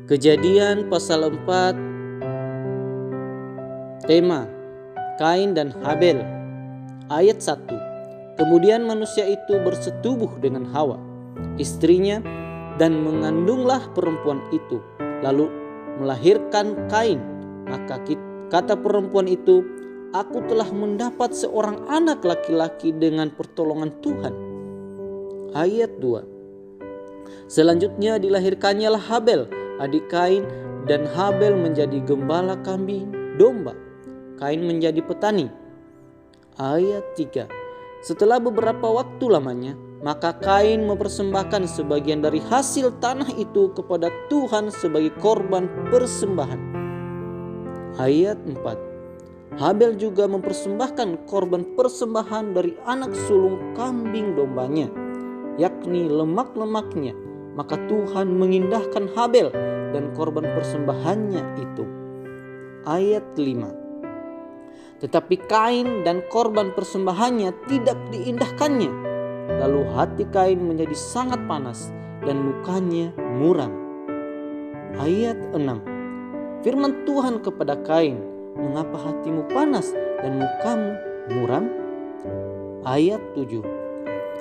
Kejadian pasal 4. Tema Kain dan Habel. Ayat 1. Kemudian manusia itu bersetubuh dengan Hawa, istrinya, dan mengandunglah perempuan itu, lalu melahirkan Kain. Maka kata perempuan itu, "Aku telah mendapat seorang anak laki-laki dengan pertolongan Tuhan." Ayat 2. Selanjutnya dilahirkannya lah Habel, adik Kain, dan Habel menjadi gembala kambing domba. Kain menjadi petani. Ayat 3. Setelah beberapa waktu lamanya, maka Kain mempersembahkan sebagian dari hasil tanah itu kepada Tuhan sebagai korban persembahan. Ayat 4. Habel juga mempersembahkan korban persembahan dari anak sulung kambing dombanya, yakni lemak-lemaknya. Maka Tuhan mengindahkan Habel dan korban persembahannya itu. Ayat 5. Tetapi Kain dan korban persembahannya tidak diindahkannya. Lalu hati Kain menjadi sangat panas dan mukanya muram. Ayat 6. Firman Tuhan kepada Kain, "Mengapa hatimu panas dan mukamu muram?" Ayat 7.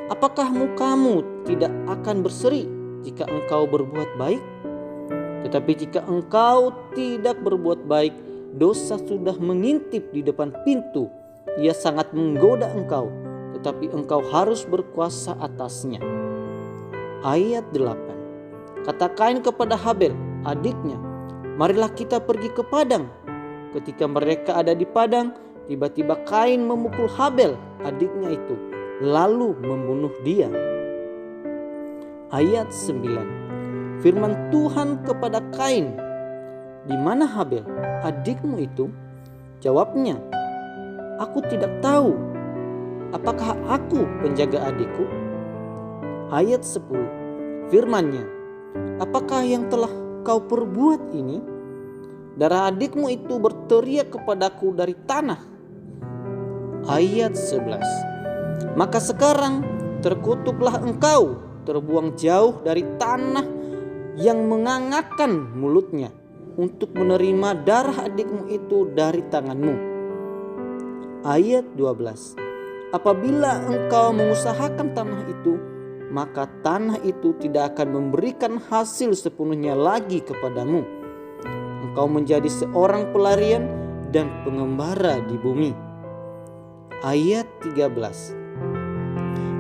Apakah mukamu tidak akan berseri jika engkau berbuat baik? Tetapi jika engkau tidak berbuat baik, dosa sudah mengintip di depan pintu. Ia sangat menggoda engkau, tetapi engkau harus berkuasa atasnya. Ayat 8. Kata Kain kepada Habel, adiknya, "Marilah kita pergi ke padang." Ketika mereka ada di padang, tiba-tiba Kain memukul Habel, adiknya itu, lalu membunuh dia. Ayat 9. Firman Tuhan kepada Kain, "Di mana Habel, adikmu itu?" Jawabnya, "Aku tidak tahu. Apakah aku penjaga adikku?" Ayat 10. Firman-Nya, "Apakah yang telah kau perbuat ini?" "Darah adikmu itu berteriak kepadaku dari tanah." Ayat 11. "Maka sekarang terkutuklah engkau, terbuang jauh dari tanah yang mengangakkan mulutnya, untuk menerima darah adikmu itu dari tanganmu." Ayat 12. "Apabila engkau mengusahakan tanah itu, maka tanah itu tidak akan memberikan hasil sepenuhnya lagi kepadamu. Engkau menjadi seorang pelarian dan pengembara di bumi." Ayat 13.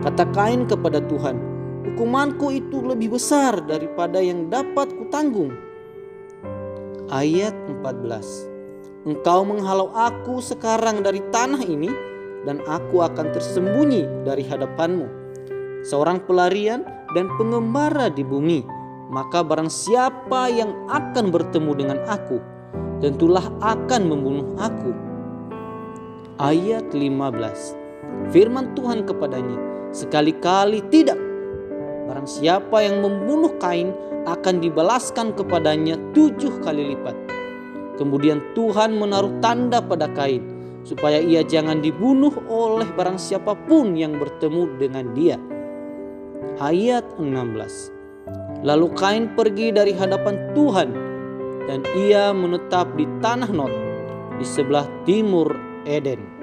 Kata Kain kepada Tuhan, "Hukumanku itu lebih besar daripada yang dapat kutanggung." Ayat 14. "Engkau menghalau aku sekarang dari tanah ini, dan aku akan tersembunyi dari hadapanmu, seorang pelarian dan pengembara di bumi. Maka barang siapa yang akan bertemu dengan aku, tentulah akan membunuh aku." Ayat 15. Firman Tuhan kepadanya, "Sekali-kali tidak. Barang siapa yang membunuh Kain akan dibalaskan kepadanya 7 kali lipat." Kemudian Tuhan menaruh tanda pada Kain, supaya ia jangan dibunuh oleh barang siapapun yang bertemu dengan dia. Ayat 16. Lalu Kain pergi dari hadapan Tuhan, dan ia menetap di tanah Nod, di sebelah timur Eden.